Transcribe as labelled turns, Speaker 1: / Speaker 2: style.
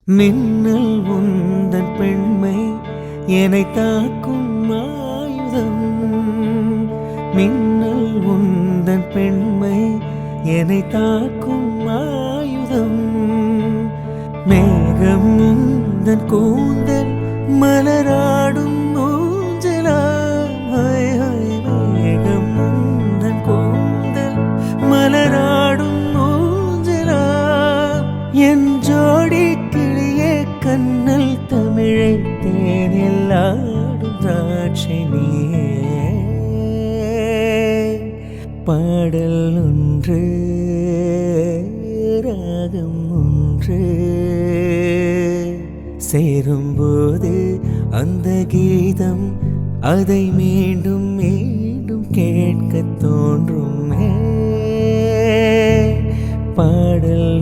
Speaker 1: மின்னல் உந்தன் பெண்மை என்னை தாக்கும் ஆயுதம். மின்னல் உந்தன் பெண்மை என்னை தாக்கும் ஆயுதம். மேகம் உந்தன் கூந்தல் மலராடும் ஊஞ்சலாம். மேகம் உந்தன் கூந்தல் மலராடும் ஊஞ்சலாம். என் ஜோடி கிளியே கண்ணல் தமிழை தேனில் ஆடும் திராட்சை நீயே. பாடல் ஒன்று ராகம் ஒன்று சேரும்போது அந்த கீதம் அதை மீண்டும் மீண்டும் கேட்க தோன்றும். பாடல்